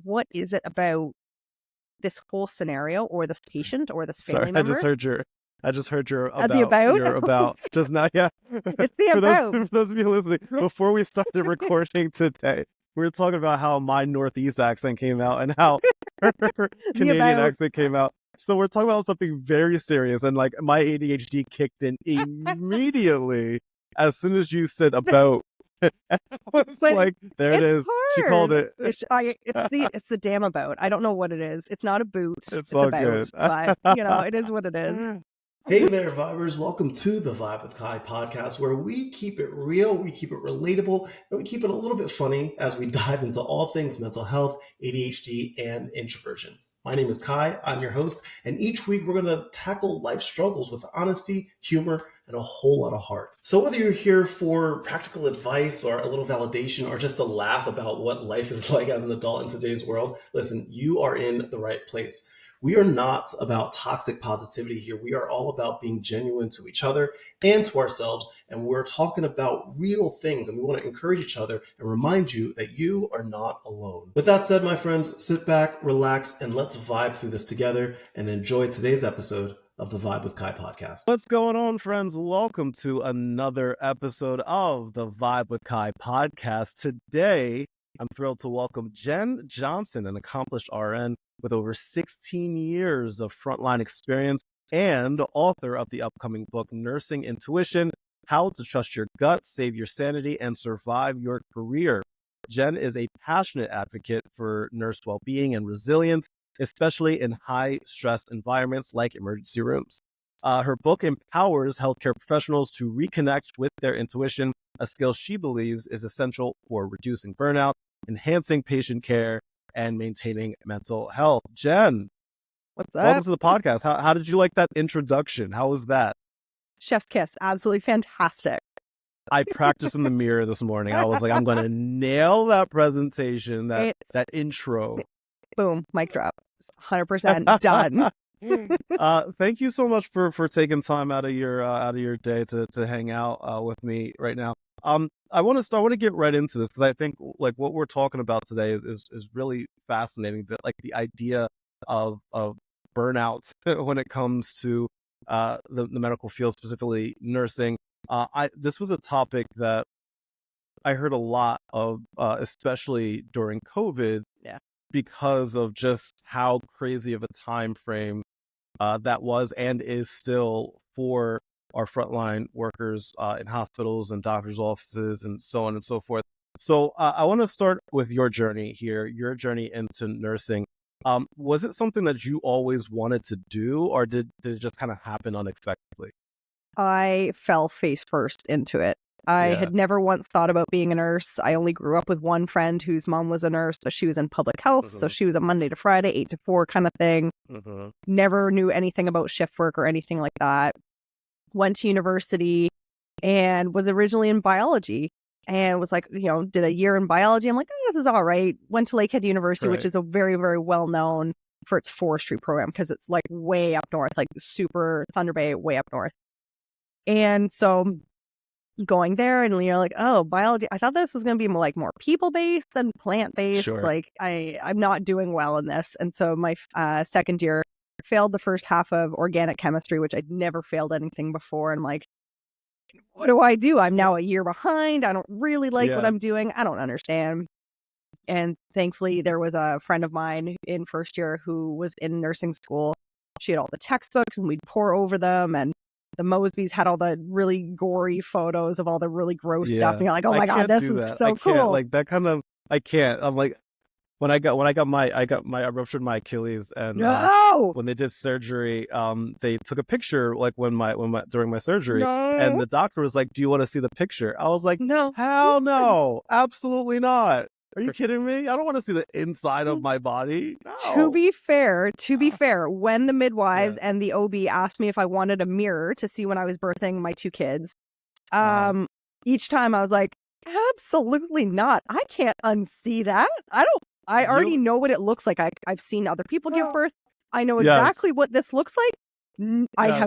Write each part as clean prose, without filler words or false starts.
what is it about this whole scenario or this patient or this Sorry, family member? I just heard your The about? your about just now. Yeah. It's the For about. those of you listening, before we started recording today, we were talking about how my Northeast accent came out and how her The Canadian about. accent came out. So we're talking about something very serious, and like my ADHD kicked in immediately as soon as you said about. It's But like, there it it's is. She called hard. it. It's the damn about. I don't know what it is. It's not a boot. It's It's all about. good. But it is what it is. Hey there, Vibers. Welcome to the Vibe with Kai podcast, where we keep it real, we keep it relatable, and we keep it a little bit funny as we dive into all things mental health, ADHD, and introversion. My name is Kai. I'm your host, and each week we're going to tackle life struggles with honesty, humor, and a whole lot of heart. So whether you're here for practical advice or a little validation or just a laugh about what life is like as an adult in today's world, listen, you are in the right place. We are not about toxic positivity here. We are all about being genuine to each other and to ourselves. And we're talking about real things. And we want to encourage each other and remind you that you are not alone. With that said, my friends, sit back, relax, and let's vibe through this together and enjoy today's episode of the Vibe with Kai podcast. What's going on, friends? Welcome to another episode of the Vibe with Kai podcast. Today, I'm thrilled to welcome Jenn Johnson, an accomplished RN with over 16 years of frontline experience and author of the upcoming book, Nursing Intuition: How to Trust Your Gut, Save Your Sanity, and Survive Your Career. Jenn is a passionate advocate for nurse well-being and resilience, especially in high-stress environments like emergency rooms. Her book empowers healthcare professionals to reconnect with their intuition, a skill she believes is essential for reducing burnout, enhancing patient care, and maintaining mental health. Jenn, What's up? welcome to the podcast. How did you like that introduction? How was that? Chef's kiss. Absolutely fantastic. I practiced in the mirror this morning. I was like, I'm going to nail that presentation, that intro. Boom, mic drop. 100% done. Thank you so much for taking time out of your day to hang out with me right now. I want to get right into this because I think like what we're talking about today is really fascinating. That like the idea of burnout when it comes to the medical field, specifically nursing. This was a topic that I heard a lot of, especially during COVID, because of just how crazy of a time frame that was and is still for our frontline workers in hospitals and doctors' offices and so on and so forth. So I want to start with your journey here, your journey into nursing. Was it something that you always wanted to do, or did it just kind of happen unexpectedly? I fell face first into it. I had never once thought about being a nurse. I only grew up with one friend whose mom was a nurse, but she was in public health. So she was a Monday to Friday, 8 to 4 kind of thing. Never knew anything about shift work or anything like that. Went to university and was originally in biology and was like, did a year in biology. I'm like, this is all right. Went to Lakehead University, which is a very, very well known for its forestry program because it's like way up north, like super Thunder Bay, way up north. And so going there and you're like, oh, biology, I thought this was going to be like more people-based than plant-based. Like I'm not doing well in this. And so my second year failed the first half of organic chemistry, which I'd never failed anything before. And I'm like, what do I do? I'm now a year behind. I don't really like what I'm doing. I don't understand. And thankfully there was a friend of mine in first year who was in nursing school. She had all the textbooks and we'd pour over them, and the Mosbys had all the really gory photos of all the really gross stuff. And you're like, oh my God, this is so cool. Like that kind of, I can't. I'm like, when I ruptured my Achilles, and when they did surgery, they took a picture like during my surgery, and the doctor was like, do you want to see the picture? I was like, no, hell no, absolutely not. Are you kidding me? I don't want to see the inside of my body. No. To be fair, when the midwives and the OB asked me if I wanted a mirror to see when I was birthing my 2 kids, each time I was like, absolutely not. I can't unsee that. I already know what it looks like. I've seen other people give birth. I know exactly what this looks like. I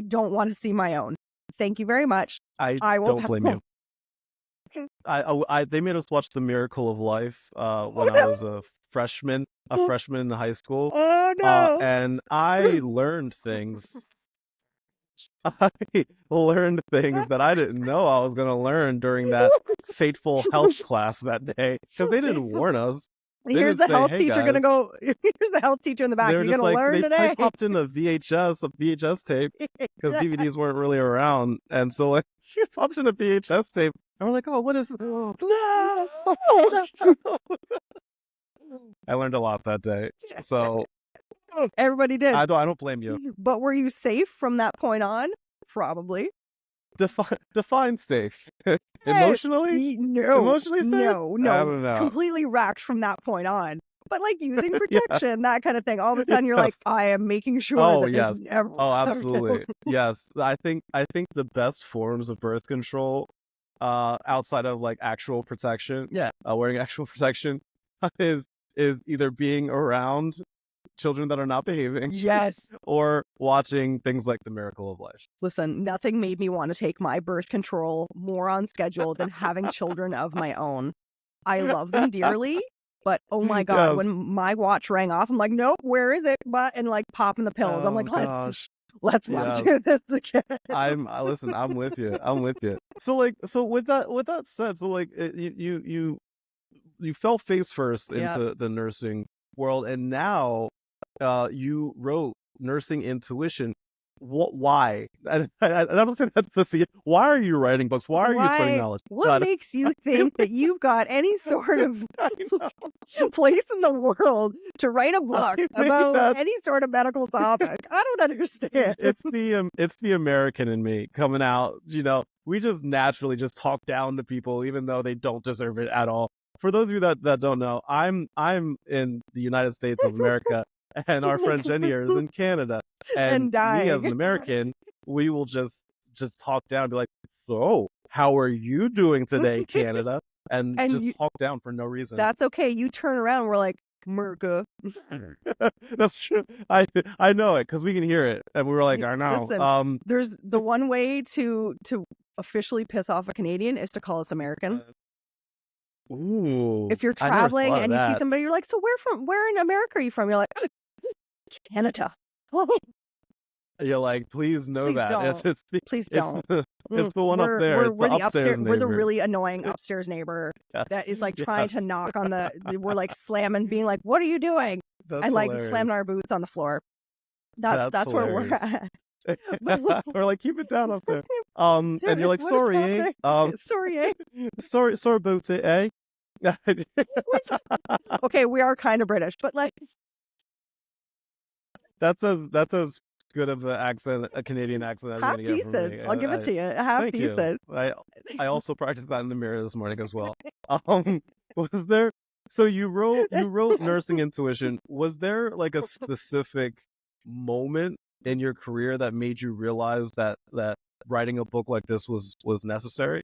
don't want to see my own. Thank you very much. I don't blame you. They made us watch The Miracle of Life when I no. was a freshman in high school. Oh no. And I learned things. I learned things that I didn't know I was gonna learn during that fateful health class that day because they didn't warn us. They Here's didn't the say, health "Hey teacher gonna guys." go. Here's the health teacher in the back. They were You're just gonna like learn they today. popped in a VHS tape because DVDs weren't really around, and so like she popped in a VHS tape, and we're like, "Oh, what is this?" No! I learned a lot that day, so Everybody did. I don't blame you. But were you safe from that point on? Probably. Define safe. Emotionally? No. Emotionally safe? No. I don't know. Completely racked from that point on. But like using Yeah. protection, that kind of thing. All of a sudden, you're like, I am making sure Oh that yes. this never. Oh, absolutely. Yes. I think the best forms of birth control, outside of like actual protection, wearing actual protection, is either being around children that are not behaving, Yes. or watching things like The Miracle of Life. Listen, nothing made me want to take my birth control more on schedule than having children of my own. I love them dearly, but oh my God, Yes. when my watch rang off, I'm like, nope, where is it? But and like popping the pills. Oh I'm like, gosh. let's not do this again. Listen, I'm with you. So with that said, so like you fell face first into the nursing world, and now you wrote Nursing Intuition. Why? I don't say that to see. Why are you writing books? Why are you spreading knowledge? What makes you think that you've got any sort of place in the world to write a book about any sort of medical topic? I don't understand. It's the American in me coming out. We just naturally just talk down to people, even though they don't deserve it at all. For those of you that don't know, I'm in the United States of America, and our friend Jenn here is in Canada. And me as an American, we will just talk down, be like, "So, how are you doing today, Canada?" And just talk down for no reason. That's okay. You turn around, we're like, America. That's true. I know it because we can hear it, and we were like, "I know." Listen, there's the one way to officially piss off a Canadian is to call us American. Ooh. If you're traveling and you see somebody, you're like, "So where in America are you from?" You're like, Canada. You're like, please know Please that. don't. Please don't. It's the one up there. We're the upstairs neighbor. We're the really annoying upstairs neighbor that is like trying to knock on the. We're like slamming, being like, "What are you doing?" That's and like hilarious. slamming our boots on the floor. That's where we're at. We're like, keep it down up there. And you're like, sorry, sorry about it, eh? Okay, we are kind of British, but like that's as good of an accent, a Canadian accent as I'm gonna get from me. I'll give it to you. Half decent. I also practiced that in the mirror this morning as well. Was there? So you wrote Nursing Intuition. Was there like a specific moment in your career that made you realize that writing a book like this was necessary?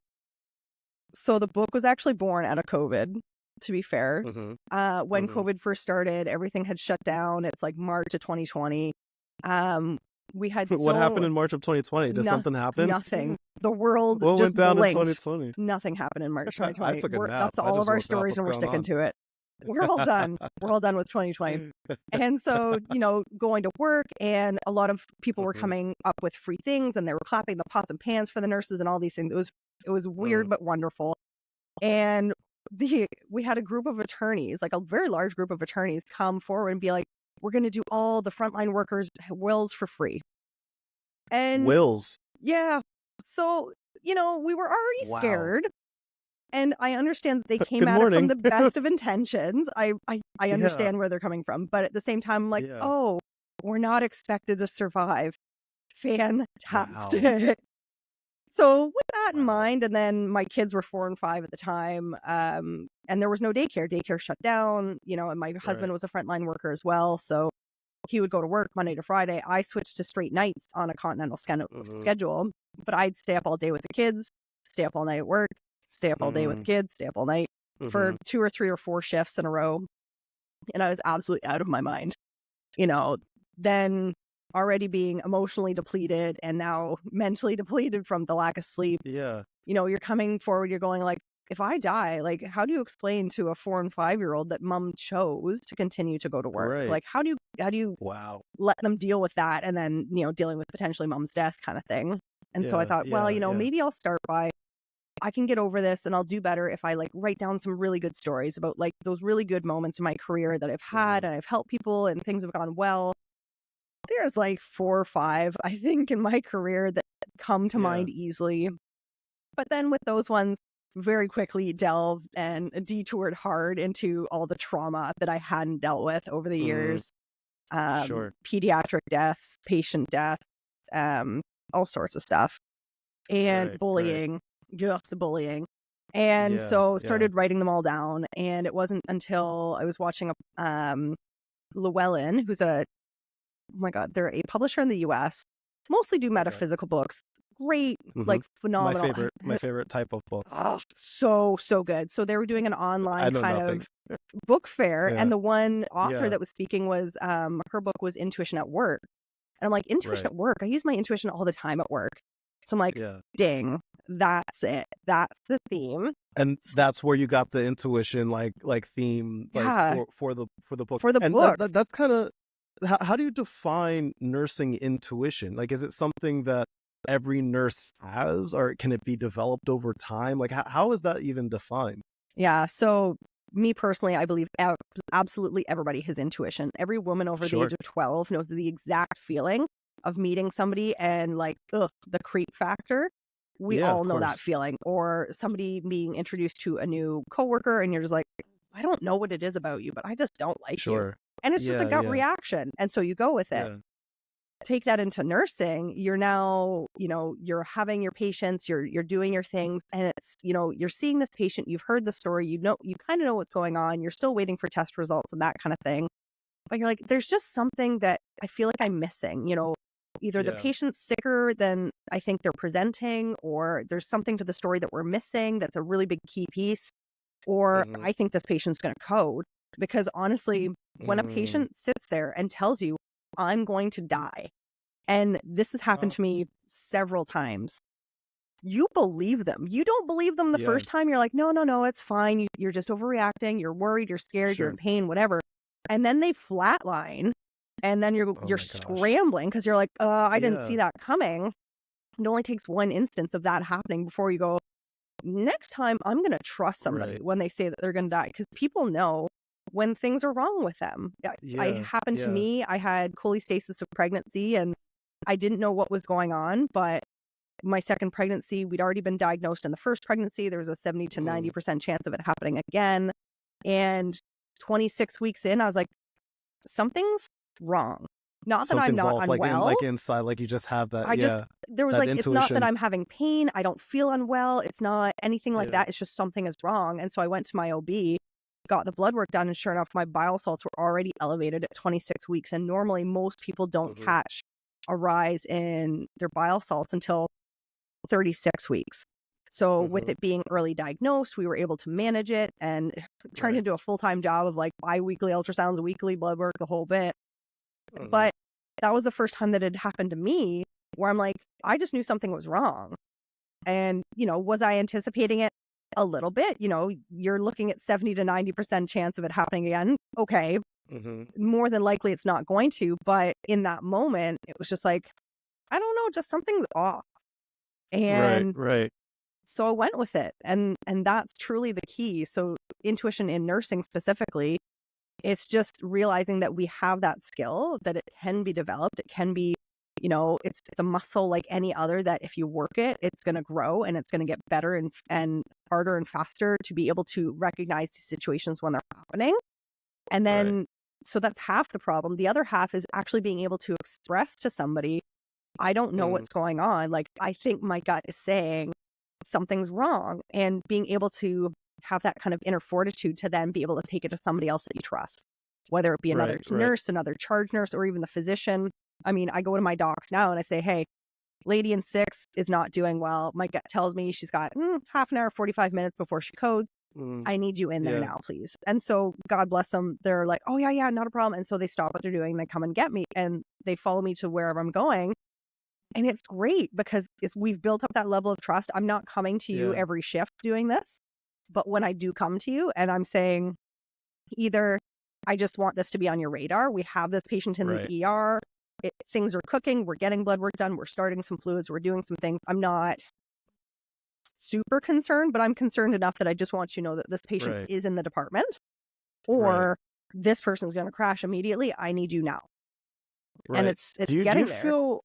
So the book was actually born out of COVID, to be fair. Mm-hmm. When COVID first started, everything had shut down. It's like March of 2020. We had what happened in March of 2020? Did something happen? Nothing. The world what just went down blinked. in 2020? Nothing happened in March 2020. I took a nap. That's all of our stories, and we're sticking to it. We're all done. We're all done with 2020. And so, going to work, and a lot of people were coming up with free things, and they were clapping the pots and pans for the nurses and all these things. It was weird but wonderful. And we had a group of attorneys, like a very large group of attorneys, come forward and be like, "We're going to do all the frontline workers' wills for free." And wills, yeah. So we were already scared. And I understand that they came at it from the best of intentions. I understand where they're coming from. But at the same time, I'm like, oh, we're not expected to survive. Fantastic. Wow. So with that in mind, and then my kids were 4 and 5 at the time, and there was no daycare. Daycare shut down, and my husband was a frontline worker as well. So he would go to work Monday to Friday. I switched to straight nights on a continental schedule, but I'd stay up all day with the kids, stay up all night at work, stay up all day with the kids, stay up all night for 2 or 3 or 4 shifts in a row. And I was absolutely out of my mind. Then already being emotionally depleted and now mentally depleted from the lack of sleep. Yeah. You're coming forward, you're going like, if I die, like, how do you explain to a 4 and 5-year-old that mom chose to continue to go to work? Right. Like, how do you Wow. let them deal with that, and then, dealing with potentially mom's death kind of thing. And so I thought, well, maybe I'll start by, I can get over this and I'll do better if I like write down some really good stories about like those really good moments in my career that I've had and I've helped people and things have gone well. There's like 4 or 5, I think, in my career that come to mind easily. But then with those ones, very quickly delved and detoured hard into all the trauma that I hadn't dealt with over the years. Sure. Pediatric deaths, patient death, all sorts of stuff. And Right. bullying, the bullying. And so Yeah. started writing them all down. And it wasn't until I was watching Llewellyn, who's oh my God, they're a publisher in the US, mostly do metaphysical books. Great, like phenomenal. My favorite type of book. Oh, so good. So they were doing an online kind nothing. of book fair, Yeah. and the one author Yeah. that was speaking was her book was Intuition at Work. And I'm like, intuition Right. at work? I use my intuition all the time at work. So I'm like, Yeah. ding, that's it. That's the theme. And that's where you got the intuition like theme Yeah. for the book. For the And book. that's kind of how do you define nursing intuition? Like, is it something that every nurse has, or can it be developed over time? Like, how is that even defined? Yeah. So me personally, I believe absolutely everybody has intuition. Every woman over the age of 12 knows the exact feeling of meeting somebody and like, the creep factor. We Yeah, all of know that course. feeling. Or somebody being introduced to a new coworker and you're just like, I don't know what it is about you, but I just don't like you. Sure. And it's just a gut reaction. And so you go with it. Yeah. Take that into nursing, you're now, you're having your patients, you're doing your things, and it's, you're seeing this patient, you've heard the story, you kind of know what's going on, you're still waiting for test results and that kind of thing. But you're like, there's just something that I feel like I'm missing, either the Yeah. patient's sicker than I think they're presenting, or there's something to the story that we're missing that's a really big key piece, or I think this patient's going to code. Because honestly, when a patient sits there and tells you, I'm going to die, and this has happened to me several times, you believe them. You don't believe them the first time. You're like, no, it's fine. You're just overreacting. You're worried. You're scared. You're in pain, whatever. And then they flatline, and then you're scrambling because you're like, I didn't see that coming. It only takes one instance of that happening before you go, next time I'm going to trust somebody when they say that they're going to die, because people know when things are wrong with them. It happened to me. I had cholestasis of pregnancy and I didn't know what was going on, but my second pregnancy, we'd already been diagnosed in the first pregnancy. There was a 70 to 90% chance of it happening again. And 26 weeks in, I was like, something's wrong. Not that I'm not off, unwell. like inside, like you just have that. There was that like, intuition. it's not that I'm having pain. I don't feel unwell. It's not anything like that. It's just something is wrong. And so I went to my OB, got the blood work done, and sure enough, my bile salts were already elevated at 26 weeks. And normally most people don't catch a rise in their bile salts until 36 weeks. So with it being early diagnosed, we were able to manage it, and it turned into a full-time job of like bi-weekly ultrasounds, weekly blood work, the whole bit. But that was the first time that it happened to me where I'm like, I just knew something was wrong. And, was I anticipating it? A little bit. You're looking at 70 to 90% chance of it happening again. Okay. More than likely it's not going to. But in that moment, it was just like, I don't know, just something's off. And so I went with it. And that's truly the key. So intuition in nursing specifically, it's just realizing that we have that skill, that it can be developed. It can be, it's a muscle like any other, that if you work it, it's going to grow and it's going to get better and harder and faster to be able to recognize these situations when they're happening. And then, so that's half the problem. The other half is actually being able to express to somebody, I don't know what's going on. Like, I think my gut is saying something's wrong, and being able to have that kind of inner fortitude to then be able to take it to somebody else that you trust, whether it be another nurse, another charge nurse, or even the physician. I mean, I go to my docs now and I say, hey, lady in 6 is not doing well. My gut tells me she's got half an hour, 45 minutes before she codes. I need you in there now, please. And so God bless them. They're like, oh yeah, not a problem. And so they stop what they're doing. They come and get me and they follow me to wherever I'm going. And it's great because we've built up that level of trust. I'm not coming to you every shift doing this. But when I do come to you and I'm saying either I just want this to be on your radar, we have this patient in Right. the ER, things are cooking, we're getting blood work done, we're starting some fluids, we're doing some things. I'm not super concerned, but I'm concerned enough that I just want you to know that this patient Right. is in the department, Right. or this person's going to crash immediately. I need you now. And Right. it's Do you getting there. feel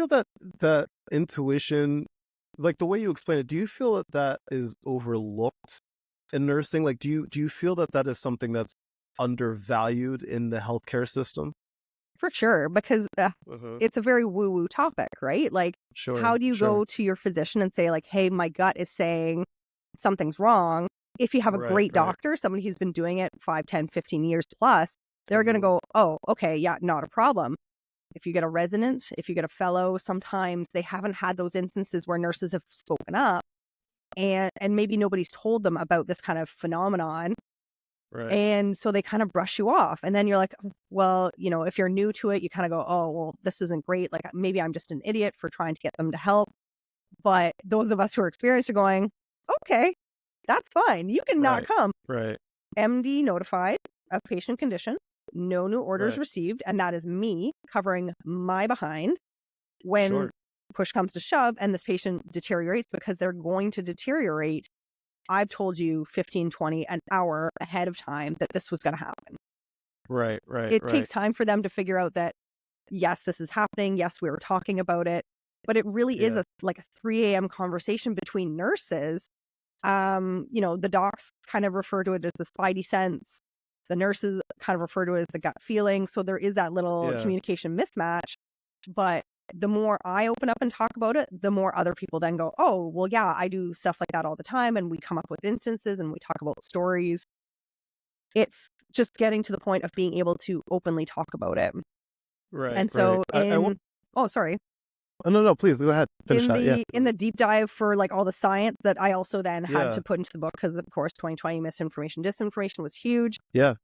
that intuition, like the way you explain it, do you feel that is overlooked in nursing? Like, do you feel that is something that's undervalued in the healthcare system? For sure, because Mhm. it's a very woo-woo topic, right? Like, how Sure. do you Sure. go to your physician and say, like, hey, my gut is saying something's wrong? If you have a Right. great Right. doctor, somebody who's been doing it 5, 10, 15 years plus, they're going to Mhm. go, oh, okay, yeah, not a problem. If you get a resident, if you get a fellow, sometimes they haven't had those instances where nurses have spoken up and maybe nobody's told them about this kind of phenomenon. Right. And so they kind of brush you off. And then you're like, well, if you're new to it, you kind of go, oh, well, this isn't great. Like maybe I'm just an idiot for trying to get them to help. But those of us who are experienced are going, okay, that's fine. You can not Right. come. Right. MD notified of patient condition, no new orders Right. received. And that is me covering my behind when Sure. push comes to shove and this patient deteriorates, because they're going to deteriorate. I've told you 15, 20, an hour ahead of time that this was going to happen. Right. Right. It Right. takes time for them to figure out that, yes, this is happening. Yes, we were talking about it. But it really is Yeah. like a 3 a.m. conversation between nurses. The docs kind of refer to it as the spidey sense. The nurses kind of refer to it as the gut feeling. So there is that little Yeah. communication mismatch. But the more I open up and talk about it, the more other people then go, oh, well, yeah, I do stuff like that all the time. And we come up with instances and we talk about stories. It's just getting to the point of being able to openly talk about it. Right. And Right. so oh, sorry. Oh, no, please go ahead. Finish that. Yeah. In the deep dive for like all the science that I also then had Yeah. to put into the book, because of course 2020 misinformation, disinformation was huge. Yeah.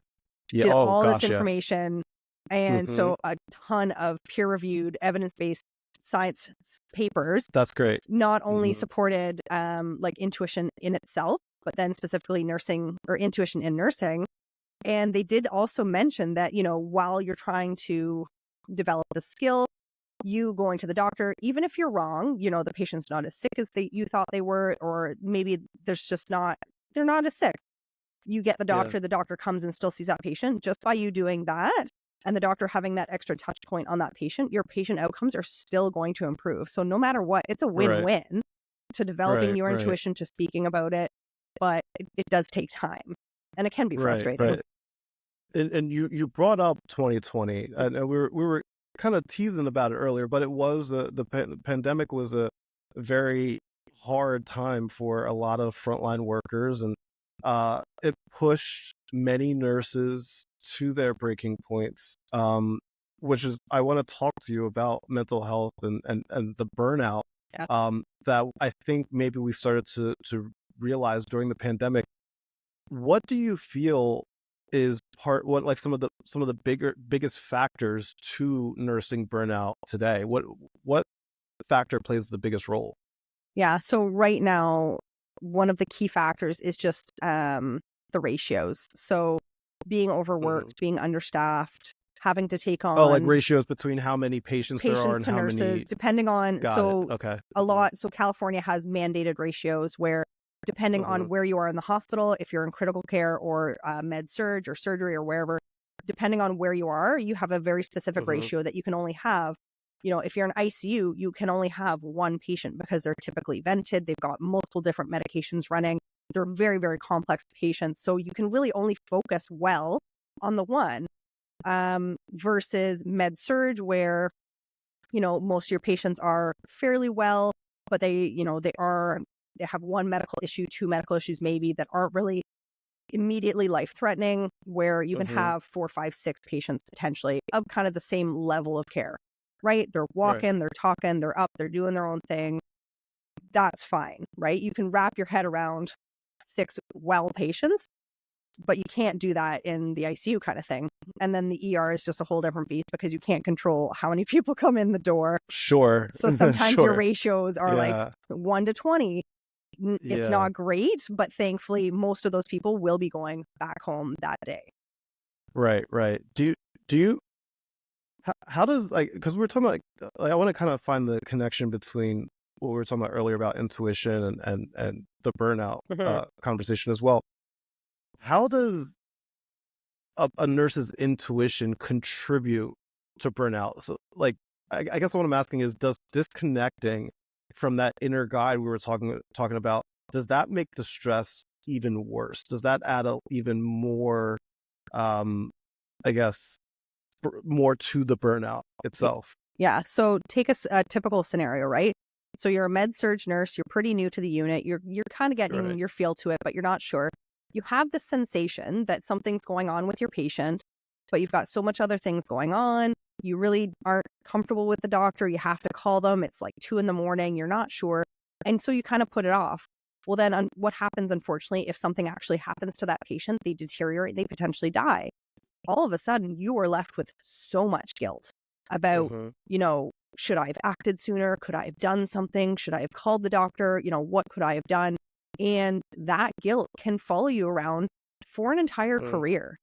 Yeah. Did Oh all this gosh. Yeah. information, and Mhm. so a ton of peer-reviewed, evidence-based science papers That's great. not only Mhm. supported like intuition in itself, but then specifically nursing or intuition in nursing. And they did also mention that, while you're trying to develop the skill, you going to the doctor, even if you're wrong, the patient's not as sick as you thought they were, or maybe they're not as sick. You get Yeah. the doctor comes and still sees that patient. Just by you doing that and the doctor having that extra touch point on that patient, your patient outcomes are still going to improve. So no matter what, it's a Right. win-win to developing Right. your Right. intuition, to speaking about it, but it does take time and it can be Right. frustrating. Right. And you brought up 2020, and we were kind of teasing about it earlier, but it was the pandemic was a very hard time for a lot of frontline workers, and it pushed many nurses to their breaking points. Which is, I want to talk to you about mental health and the burnout. Yeah. That I think maybe we started to realize during the pandemic. What do you feel is what, like, some of the biggest factors to nursing burnout today? What factor plays the biggest role? Yeah. So right now, one of the key factors is just the ratios. So being overworked, being understaffed, having to take Oh, like on ratios between how many patients there are patients and to how nurses, many. depending on, Got it. Okay. a lot. So California has mandated ratios where, depending on where you are in the hospital, if you're in critical care or med surge or surgery or wherever, depending on where you are, you have a very specific ratio that you can only have. If you're in ICU, you can only have one patient because they're typically vented. They've got multiple different medications running. They're very, very complex patients. So you can really only focus well on the one, versus med surge, where, most of your patients are fairly well, but they have one medical issue, two medical issues maybe, that aren't really immediately life-threatening, where you can have 4, 5, 6 patients potentially of kind of the same level of care, right? They're Right. walking, they're talking, they're up, they're doing their own thing. That's fine, right? You can wrap your head around 6 well patients, but you can't do that in the ICU kind of thing. And then the ER is just a whole different beast because you can't control how many people come in the door. Sure. So sometimes your Sure. ratios are like Yeah. 1 to 20. It's Yeah. not great, but thankfully most of those people will be going back home that day. Right. Do you how does, like, because we're talking about, like, I want to kind of find the connection between what we were talking about earlier about intuition and the burnout conversation as well. How does a nurse's intuition contribute to burnout? So, like, I guess what I'm asking is, does disconnecting from that inner guide we were talking about, does that make the stress even worse? Does that add even more, um, I guess, more to the burnout itself? Yeah. So take a typical scenario, right? So you're a med surg nurse, you're pretty new to the unit, you're kind of getting Right. your feel to it, but you're not sure. You have the sensation that something's going on with your patient, but you've got so much other things going on. You really aren't comfortable with the doctor. You have to call them. It's like 2 a.m. You're not sure. And so you kind of put it off. Well, then what happens, unfortunately, if something actually happens to that patient, they deteriorate, they potentially die. All of a sudden, you are left with so much guilt about, Mm-hmm. should I have acted sooner? Could I have done something? Should I have called the doctor? What could I have done? And that guilt can follow you around for an entire career.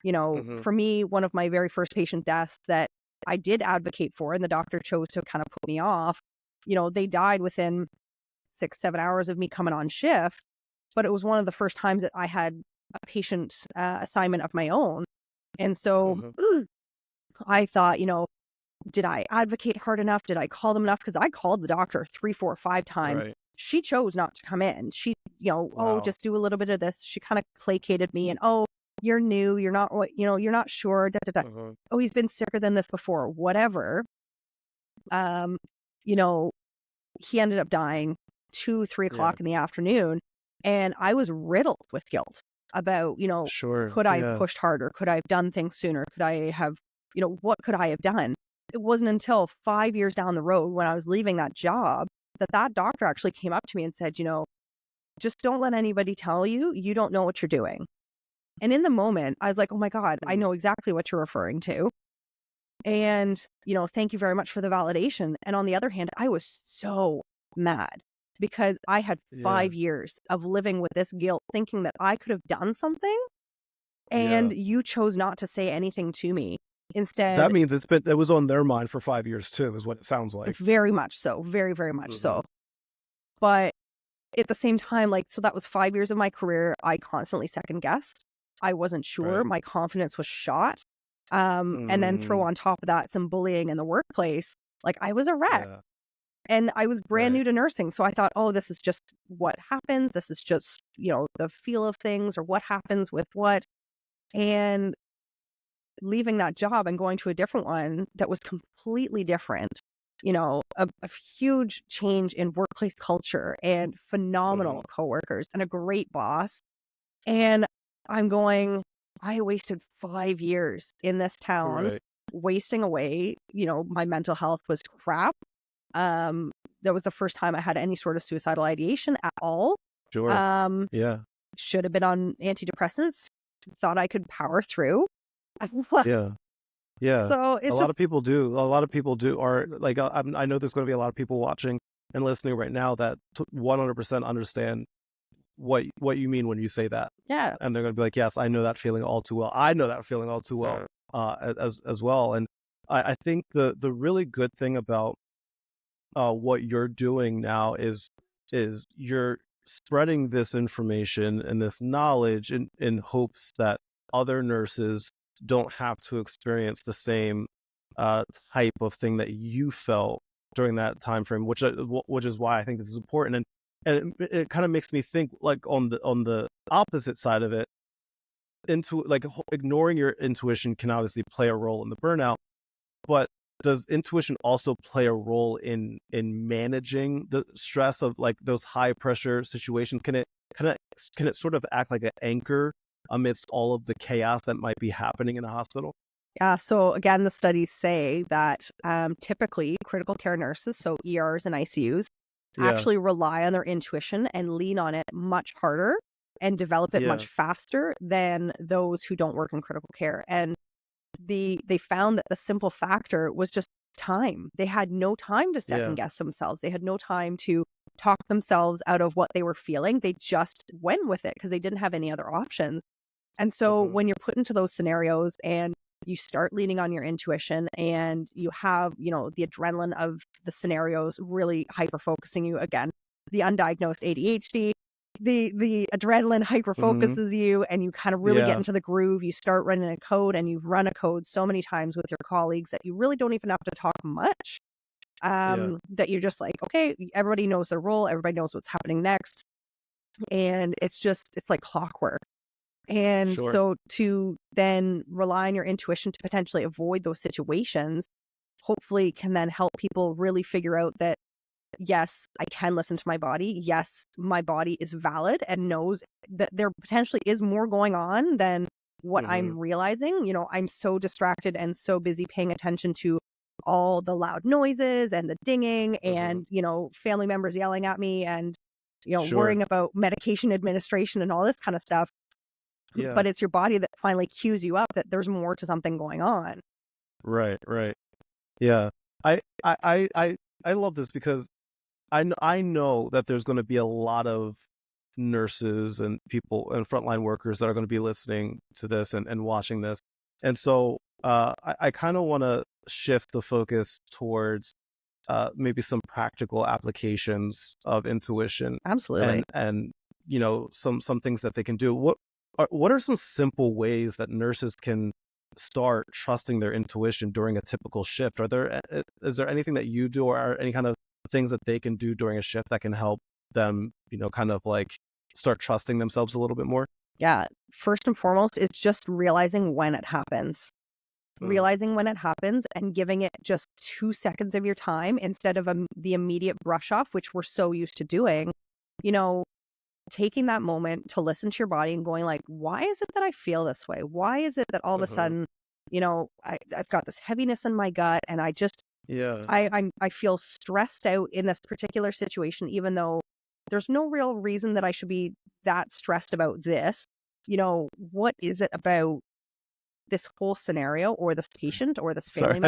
Mm-hmm. For me, one of my very first patient deaths that I did advocate for, and the doctor chose to kind of put me off, they died within 6-7 hours of me coming on shift. But it was one of the first times that I had a patient assignment of my own. And so I thought, did I advocate hard enough? Did I call them enough? Because I called the doctor 3, 4, 5 times. Right. She chose not to come in. She, oh, Wow. just do a little bit of this. She kind of placated me and, oh, you're new. You're not, you're not sure. Da, da, da. Mm-hmm. Oh, he's been sicker than this before. Whatever. Um, you know, he ended up dying 2, 3 Yeah. o'clock in the afternoon. And I was riddled with guilt about, Sure. could I have Yeah. pushed harder? Could I have done things sooner? Could I have, what could I have done? It wasn't until 5 years down the road when I was leaving that job that doctor actually came up to me and said, just don't let anybody tell you, you don't know what you're doing. And in the moment, I was like, oh my God, I know exactly what you're referring to. And, thank you very much for the validation. And on the other hand, I was so mad because I had Yeah. 5 years of living with this guilt, thinking that I could have done something. And Yeah. you chose not to say anything to me. That Instead, means it was on their mind for 5 years too, is what it sounds like. very much so, very, very much Mm-hmm. so. But at the same time, so that was 5 years of my career. I constantly second guessed. I wasn't sure. Right. My confidence was shot. And then throw on top of that some bullying in the workplace. I was a wreck. Yeah. And I was brand Right. new to nursing. So I thought, oh, this is just what happens. This is just, the feel of things or what happens with what. And leaving that job and going to a different one that was completely different, a huge change in workplace culture and phenomenal coworkers and a great boss. And I'm going, I wasted 5 years in this town, Right. wasting away. My mental health was crap. That was the first time I had any sort of suicidal ideation at all. Sure. Yeah. Should have been on antidepressants. Thought I could power through. Yeah. Yeah. So A it's lot just, of people do. A lot of people are like, I know there's going to be a lot of people watching and listening right now that 100% understand what you mean when you say that. yeah. And they're going to be like, yes, I know that feeling all too well. I know that feeling all too well, as well. And I think the really good thing about what you're doing now is you're spreading this information and this knowledge in hopes that other nurses don't have to experience the same type of thing that you felt during that time frame, which is why I think this is important. And it kind of makes me think, like, on the opposite side of it, into like ignoring your intuition can obviously play a role in the burnout, but does intuition also play a role in managing the stress of, like, those high pressure situations? Can it sort of act like an anchor amidst all of the chaos that might be happening in a hospital? Yeah. So again, the studies say that typically critical care nurses, so ERs and ICUs, Yeah. actually rely on their intuition and lean on it much harder and develop it Yeah. much faster than those who don't work in critical care. And they found that the simple factor was just time. They had no time to second Yeah. guess themselves. They had no time to talk themselves out of what they were feeling. They just went with it because they didn't have any other options. And so when you're put into those scenarios and you start leaning on your intuition and you have, the adrenaline of the scenarios really hyper focusing you again, the undiagnosed ADHD, the adrenaline hyper focuses you and you kind of really get into the groove. You start running a code and you've run a code so many times with your colleagues that you really don't even have to talk much. That you're just like, okay, everybody knows their role. Everybody knows what's happening next. And it's like clockwork. And so to then rely on your intuition to potentially avoid those situations, hopefully can then help people really figure out that, yes, I can listen to my body. Yes, my body is valid and knows that there potentially is more going on than what I'm realizing. I'm so distracted and so busy paying attention to all the loud noises and the dinging and, family members yelling at me and, worrying about medication administration and all this kind of stuff. But it's your body that finally cues you up that there's more to something going on. Right. Yeah. I love this because I know that there's going to be a lot of nurses and people and frontline workers that are going to be listening to this and watching this. And so I kind of want to shift the focus towards maybe some practical applications of intuition. Absolutely. And some things that they can do. What are some simple ways that nurses can start trusting their intuition during a typical shift? Is there anything that you do or any kind of things that they can do during a shift that can help them, kind of like start trusting themselves a little bit more? Yeah. First and foremost is just realizing when it happens. Realizing when it happens and giving it just 2 seconds of your time instead of the immediate brush off, which we're so used to doing. Taking that moment to listen to your body and going like, why is it that I feel this way? Why is it that all of a sudden, I've got this heaviness in my gut and I just, I feel stressed out in this particular situation, even though there's no real reason that I should be that stressed about this. What is it about this whole scenario or this patient or this family member?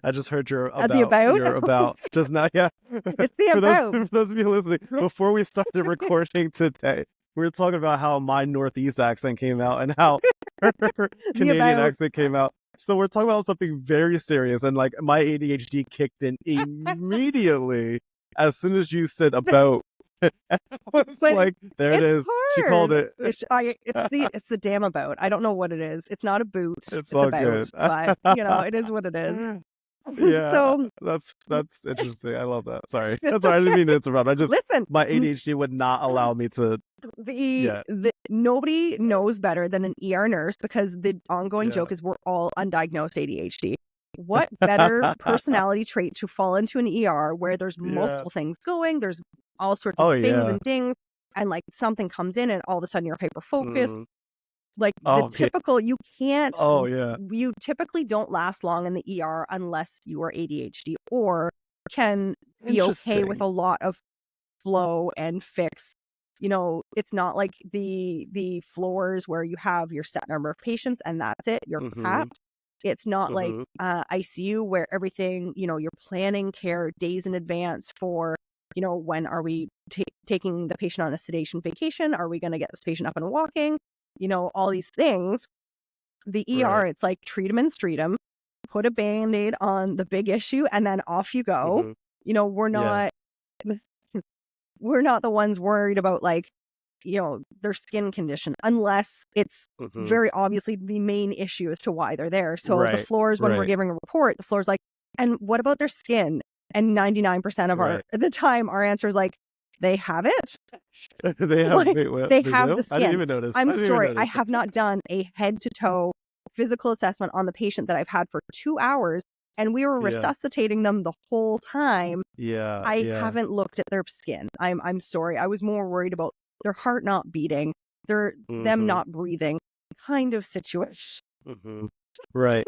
I just heard your about just now. Yeah. It's the about. For those of you listening, before we started recording today, we were talking about how my Northeast accent came out and how her Canadian accent came out. So we're talking about something very serious, and like my ADHD kicked in immediately as soon as you said about. It's like, there it is. Hard. She called it. It's the damn about. I don't know what it is. It's not a boot. It's all about, good. But it is what it is. Yeah. So that's interesting. I love that. Sorry. I didn't mean to interrupt. Listen. My ADHD would not allow me to. Nobody knows better than an ER nurse because the ongoing joke is we're all undiagnosed ADHD. What better personality trait to fall into an ER where there's multiple things going, there's all sorts of things and dings, and like something comes in and all of a sudden you're hyper focused. Like the typical, you can't. You typically don't last long in the ER unless you are ADHD or can be okay with a lot of flow and fix. It's not like the floors where you have your set number of patients and that's it. You're capped. It's not like ICU where everything, you're planning care days in advance for, when are we taking the patient on a sedation vacation? Are we going to get this patient up and walking? All these things. The ER, it's like treat them and street them, put a Band-Aid on the big issue, and then off you go. We're not the ones worried about like, their skin condition, unless it's very obviously the main issue as to why they're there. So the floors, when we're giving a report, the floor's like, and what about their skin? And 99% of the time, our answer is like, they have it. They have, like, they have do? the skin. I didn't even notice. I'm sorry, I have not done a head to toe physical assessment on the patient that I've had for 2 hours, and we were resuscitating them the whole time. I haven't looked at their skin. I'm sorry. I was more worried about their heart not beating, them not breathing, kind of situation. Right.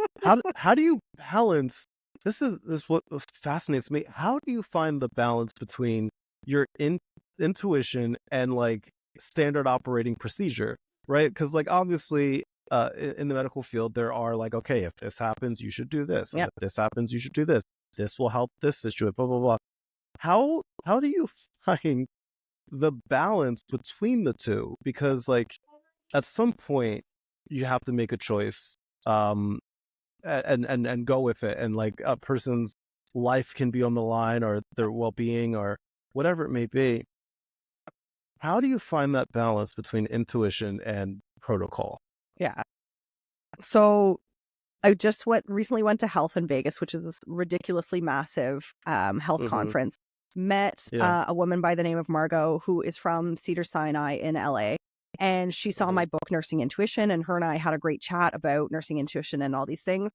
How do you balance? This is what fascinates me. How do you find the balance between your intuition and like standard operating procedure, right? Because like obviously in the medical field there are like, okay, if this happens you should do this, and if this happens you should do this will help this situation, blah blah blah. how do you find the balance between the two? Because like at some point you have to make a choice, um and go with it, and like a person's life can be on the line, or their well-being, or whatever it may be. How do you find that balance between intuition and protocol? Yeah. So I just recently went to Health in Vegas, which is this ridiculously massive health Mm-hmm. conference. Met Yeah. a woman by the name of Margot, who is from Cedars-Sinai in LA. And she saw Mm-hmm. my book, Nursing Intuition, and her and I had a great chat about nursing intuition and all these things.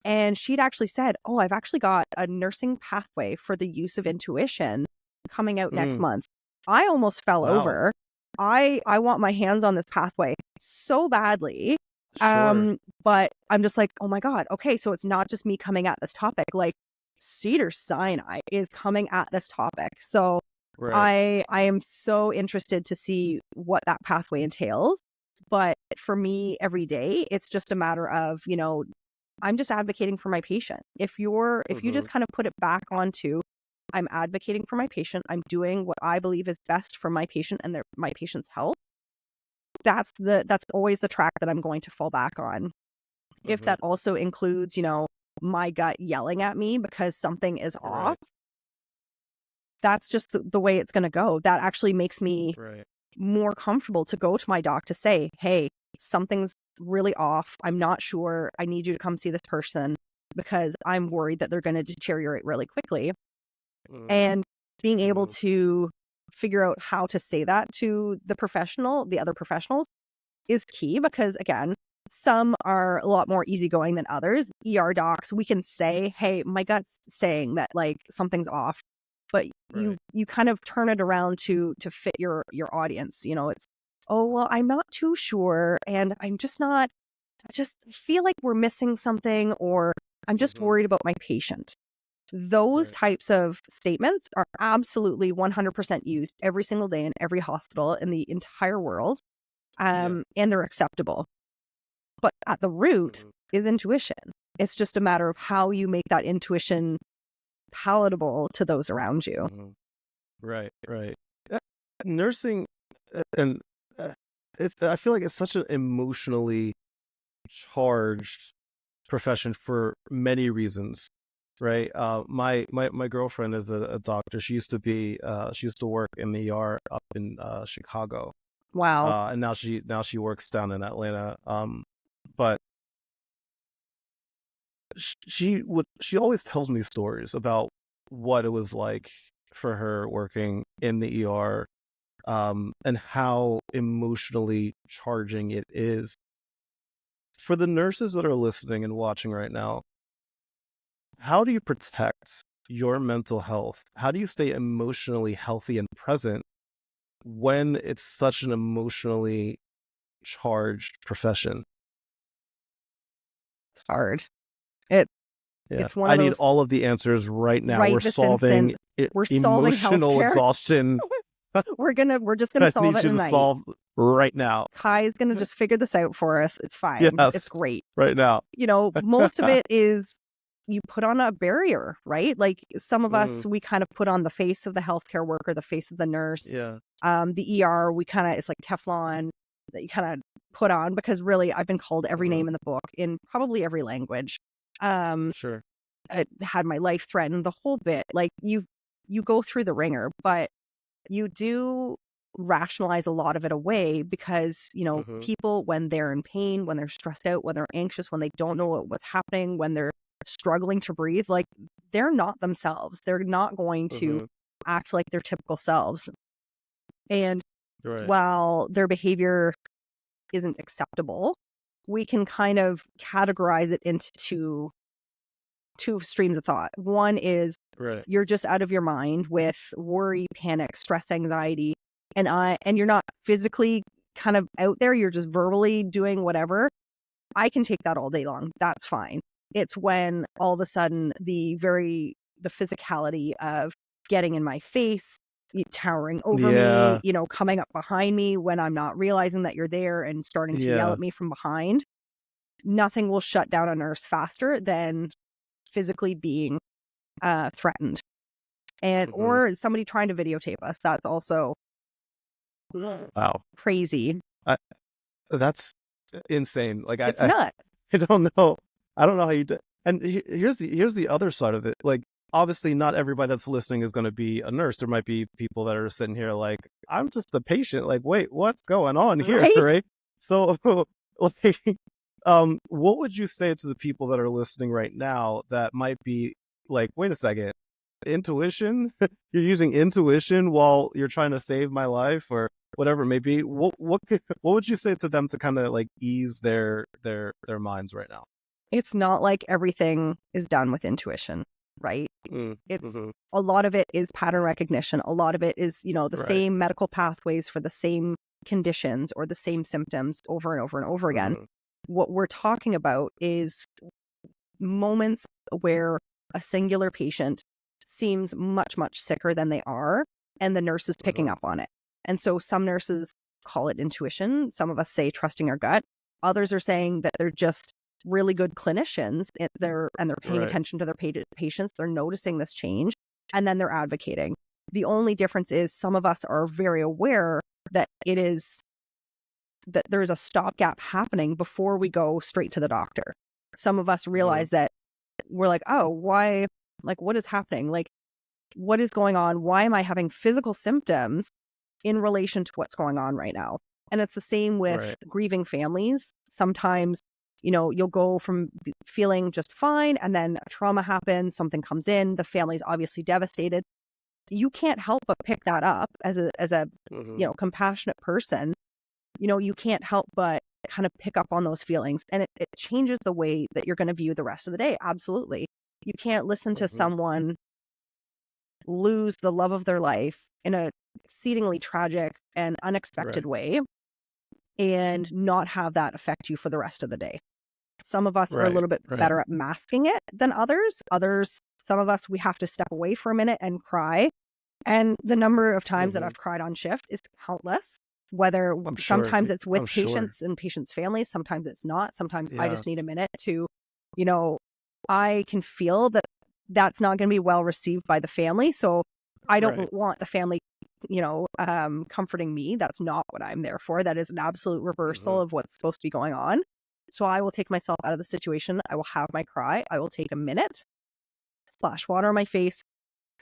And she'd actually said, "Oh, I've actually got a nursing pathway for the use of intuition coming out next Mm. month." I almost fell Wow. over. I want my hands on this pathway so badly. Sure. But I'm just like, oh my God, okay, so it's not just me coming at this topic. Like Cedars-Sinai is coming at this topic. So Right. I am so interested to see what that pathway entails. But for me, every day, it's just a matter of, I'm just advocating for my patient. If you Mm-hmm. just kind of put it back onto, I'm advocating for my patient, I'm doing what I believe is best for my patient and my patient's health. That's always the track that I'm going to fall back on. If Mm-hmm. that also includes, my gut yelling at me because something is off, Right. that's just the way it's going to go. That actually makes me Right. more comfortable to go to my doc to say, hey, something's really off. I'm not sure. I need you to come see this person because I'm worried that they're going to deteriorate really quickly. Mm-hmm. And being able Mm-hmm. to figure out how to say that to the other professionals is key, because again, some are a lot more easygoing than others. ER docs, we can say, hey, my gut's saying that like something's off, but you Right. you kind of turn it around to fit your audience. It's, oh well, I'm not too sure, and I just feel like we're missing something, or I'm just Mm-hmm. worried about my patient. Those Right. types of statements are absolutely 100% used every single day in every hospital in the entire world, Yeah. and they're acceptable. But at the root Mm-hmm. is intuition. It's just a matter of how you make that intuition palatable to those around you. Mm-hmm. Right. Right. Nursing, and I feel like it's such an emotionally charged profession for many reasons, right? My girlfriend is a doctor. She used to work in the ER up in Chicago, Wow. and now she works down in Atlanta. But she always tells me stories about what it was like for her working in the ER, and how emotionally charging it is. For the nurses that are listening and watching right now, how do you protect your mental health? How do you stay emotionally healthy and present when it's such an emotionally charged profession? It's hard. It Yeah, it's one I of need those all of the answers right now. right We're this instant. solving We're solving emotional healthcare. exhaustion. We're just gonna I solve need it you in a to night. solve right now. Kai's gonna just figure this out for us. It's fine. It's Yes, great. right now. Most of it is you put on a barrier, right? Like some of Mm, us, we kind of put on the face of the healthcare worker, the face of the nurse. yeah, The ER, it's like Teflon that you kind of put on, because really I've been called every hmm, name in the book in probably every language. Um, sure. I had my life threatened, the whole bit. Like you go through the ringer, but you do rationalize a lot of it away, because Hmm. people, when they're in pain, when they're stressed out, when they're anxious, when they don't know what's happening, when they're struggling to breathe, like they're not themselves. They're not going to Hmm. act like their typical selves. And Right. while their behavior isn't acceptable, we can kind of categorize it into two streams of thought. One is Right. you're just out of your mind with worry, panic, stress, anxiety, and you're not physically kind of out there, you're just verbally doing whatever. I can take that all day long. That's fine. It's when all of a sudden the physicality of getting in my face, towering over me, Yeah. coming up behind me when I'm not realizing that you're there and starting to yell Yeah. at me from behind. Nothing will shut down a nurse faster than physically being threatened. and or somebody trying to videotape us. That's also Wow. crazy. That's insane. Like It's nuts. I don't know. I don't know how you do. And here's the other side of it. Like, obviously, not everybody that's listening is going to be a nurse. There might be people that are sitting here like, I'm just a patient. Like, wait, what's going on here, Right? right? So, like, what would you say to the people that are listening right now that might be like, wait a second, intuition? You're using intuition while you're trying to save my life, or whatever it may be. What would you say to them to kind of like ease their minds right now? It's not like everything is done with intuition, right? It's a lot of it is pattern recognition. A lot of it is, the same medical pathways for the same conditions or the same symptoms over and over and over again. What we're talking about is moments where a singular patient seems much, much sicker than they are, and the nurse is picking up on it. And so some nurses call it intuition. Some of us say trusting our gut. Others are saying that they're just really good clinicians and they're paying attention to their patients. They're noticing this change, and then they're advocating. The only difference is some of us are very aware that there's a stopgap happening before we go straight to the doctor. Some of us realize that we're like, oh, why? Like, what is happening? Like, what is going on? Why am I having physical symptoms in relation to what's going on right now? And it's the same with grieving families. Sometimes, you'll go from feeling just fine, and then a trauma happens, something comes in, the family's obviously devastated. You can't help but pick that up as a compassionate person. You can't help but kind of pick up on those feelings, and it changes the way that you're going to view the rest of the day. Absolutely. You can't listen to someone lose the love of their life in a exceedingly tragic and unexpected way and not have that affect you for the rest of the day. Some of us are a little bit better at masking it than others. Some of us, we have to step away for a minute and cry. And the number of times that I've cried on shift is countless. Whether sometimes it's with patients and patients' families, sometimes it's not. Sometimes I just need a minute to, I can feel that that's not going to be well received by the family. So I don't want the family, comforting me. That's not what I'm there for. That is an absolute reversal of what's supposed to be going on. So I will take myself out of the situation. I will have my cry. I will take a minute, splash water on my face,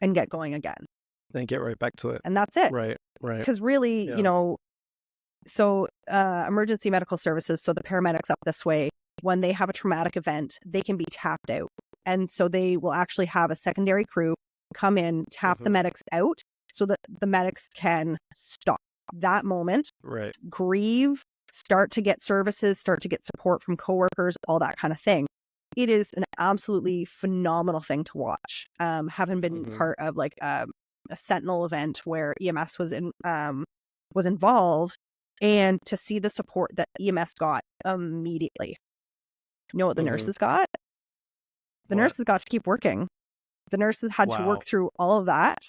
and get going again. Then get right back to it. And that's it. Right. Because really, so emergency medical services, so the paramedics up this way, when they have a traumatic event, they can be tapped out. And so they will actually have a secondary crew come in, tap the medics out so that the medics can stop that moment, grieve, start to get services, start to get support from coworkers, all that kind of thing. It is an absolutely phenomenal thing to watch. Having been part of like a Sentinel event where EMS was involved, and to see the support that EMS got immediately. You know what the nurses got? The nurses got to keep working. The nurses had to work through all of that.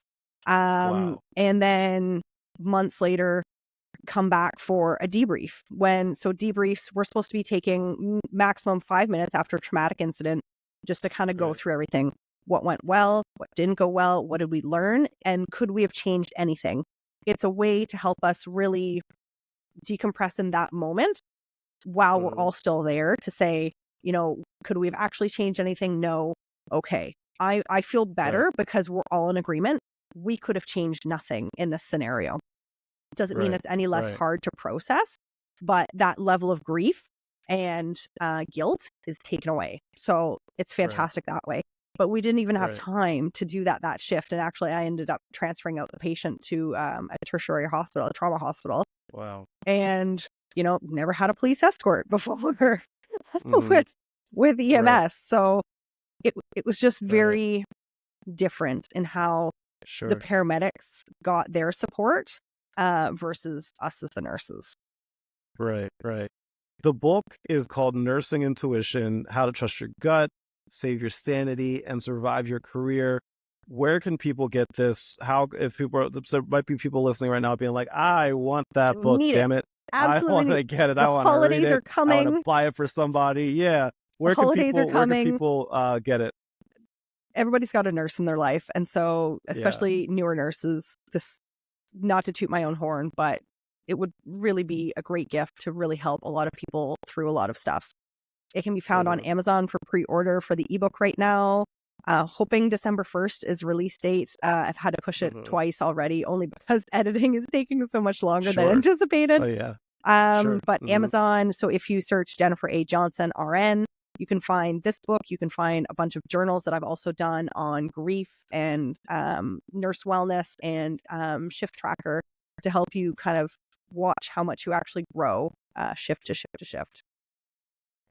And then months later, come back for a debrief. Debriefs, we're supposed to be taking maximum 5 minutes after a traumatic incident just to kind of go through everything. What went well, what didn't go well, what did we learn, and could we have changed anything? It's a way to help us really decompress in that moment while we're all still there to say, could we have actually changed anything? No. Okay. I feel better because we're all in agreement. We could have changed nothing in this scenario. Doesn't mean it's any less hard to process, but that level of grief and guilt is taken away. So it's fantastic that way. But we didn't even have time to do that shift. And actually, I ended up transferring out the patient to a tertiary hospital, a trauma hospital. Wow. And, never had a police escort before with EMS. So it was just very different in how the paramedics got their support versus us as the nurses. Right. The book is called Nursing Intuition: How to Trust Your Gut, Save Your Sanity, and Survive Your Career. Where can people get this? There might be people listening right now being like, I want that book, damn it. Absolutely. I want to get it. I want to read it. Holidays are coming. I want to buy it for somebody. Yeah. Where can people get it? everybody's got a nurse in their life. And so especially newer nurses, this, not to toot my own horn, but it would really be a great gift to really help a lot of people through a lot of stuff. It can be found on Amazon for pre-order for the ebook right now. Hoping December 1st is release date. I've had to push it twice already, only because editing is taking so much longer than anticipated. Oh, yeah. But Amazon, so if you search Jennifer A. Johnson, RN, you can find this book. You can find a bunch of journals that I've also done on grief and nurse wellness and shift tracker to help you kind of watch how much you actually grow shift to shift to shift.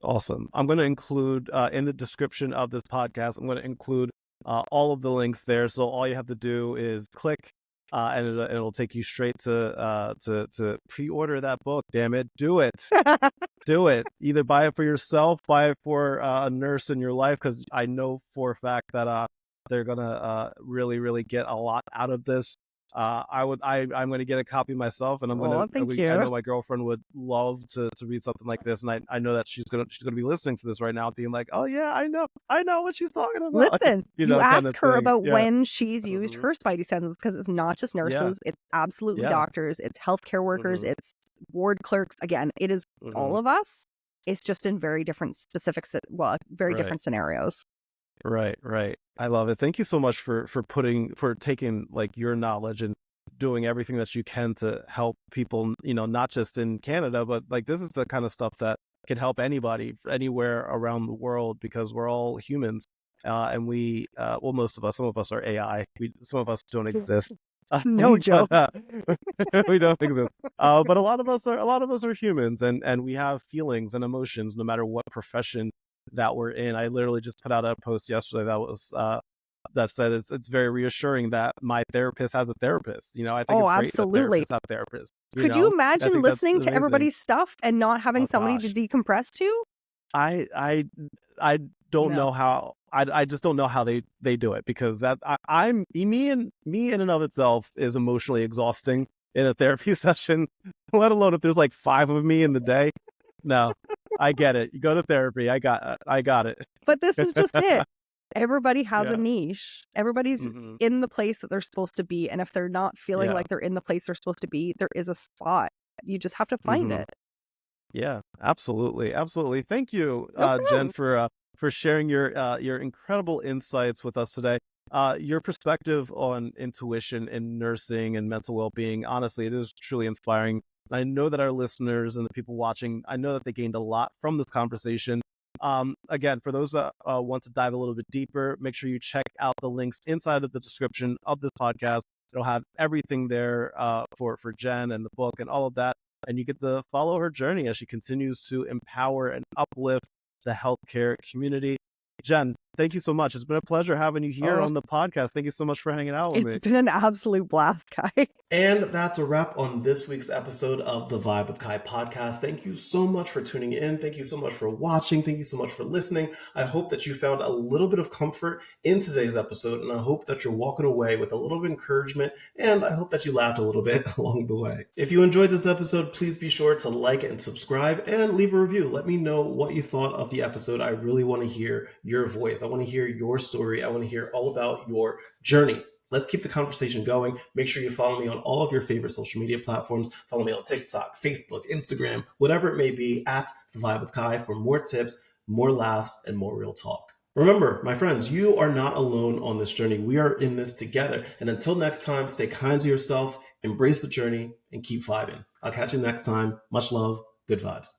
Awesome. I'm going to include in the description of this podcast, I'm going to include all of the links there. So all you have to do is click and it'll take you straight to pre-order that book. Damn it. Do it. Do it. Either buy it for yourself, buy it for a nurse in your life, because I know for a fact that they're going to really, really get a lot out of this. I'm going to get a copy myself, and I know my girlfriend would love to read something like this, and I know that she's going to be listening to this right now, being like, oh yeah, I know what she's talking about. Listen, you ask her about when she's used her spidey senses, because it's not just nurses, it's absolutely doctors, it's healthcare workers, it's ward clerks. Again, it is all of us. It's just in very different different scenarios. Right. I love it. Thank you so much for taking like your knowledge and doing everything that you can to help people, not just in Canada, but like this is the kind of stuff that can help anybody anywhere around the world, because we're all humans. And most of us, some of us are AI. Some of us don't exist. No joke. We don't exist. But a lot of us are humans, and we have feelings and emotions no matter what profession that we're in. I literally just put out a post yesterday that said it's very reassuring that my therapist has a therapist. I think it's great absolutely. that therapists have therapists. Could you imagine listening to everybody's stuff and not having somebody to decompress to? I don't know how. I just don't know how they do it, because me in and of itself is emotionally exhausting in a therapy session, let alone if there's like 5 of me in the day. No, I get it. You go to therapy. I got it. But this is just it. Everybody has a niche. Everybody's in the place that they're supposed to be. And if they're not feeling like they're in the place they're supposed to be, there is a spot. You just have to find it. Yeah, absolutely. Absolutely. Thank you, Jenn, for sharing your incredible insights with us today. Your perspective on intuition in nursing and mental well-being, honestly, it is truly inspiring. I know that our listeners and the people watching, I know that they gained a lot from this conversation. Again, for those that want to dive a little bit deeper, make sure you check out the links inside of the description of this podcast. It'll have everything there for Jenn and the book and all of that. And you get to follow her journey as she continues to empower and uplift the healthcare community. Jenn, thank you so much. It's been a pleasure having you here on the podcast. Thank you so much for hanging out with me. It's been an absolute blast, Kai. And that's a wrap on this week's episode of the Vibe with Kai podcast. Thank you so much for tuning in. Thank you so much for watching. Thank you so much for listening. I hope that you found a little bit of comfort in today's episode, and I hope that you're walking away with a little bit of encouragement, and I hope that you laughed a little bit along the way. If you enjoyed this episode, please be sure to like and subscribe and leave a review. Let me know what you thought of the episode. I really want to hear your voice. I want to hear your story. I want to hear all about your journey. Let's keep the conversation going. Make sure you follow me on all of your favorite social media platforms. Follow me on TikTok, Facebook, Instagram, whatever it may be, at The Vibe with Kai for more tips, more laughs, and more real talk. Remember, my friends, you are not alone on this journey. We are in this together. And until next time, stay kind to yourself, embrace the journey, and keep vibing. I'll catch you next time. Much love. Good vibes.